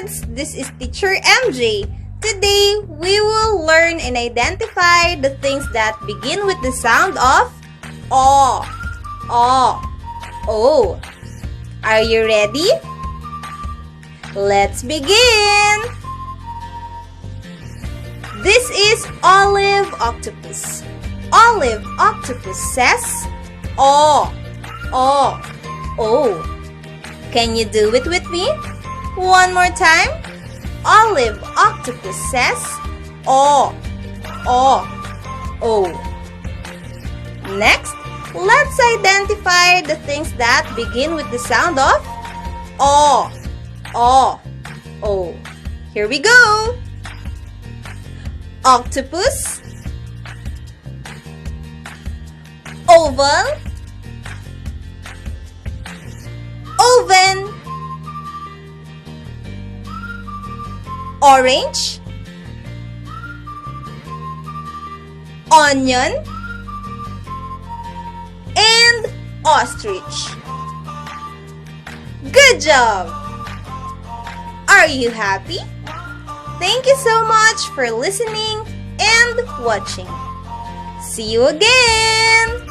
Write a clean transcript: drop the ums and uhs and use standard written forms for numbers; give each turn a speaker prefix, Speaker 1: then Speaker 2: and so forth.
Speaker 1: kids! This is Teacher MJ. Today, we will learn and identify the things that begin with the sound of O. O. Are you ready? Let's begin! This is Olive Octopus. Olive Octopus says O. Can you do it with me? One more time. Olive Octopus says O. Next, let's identify the things that begin with the sound of O. Here we go. Octopus, oval, oven, orange, onion, and ostrich. Good job! Are you happy? Thank you so much for listening and watching. See you again!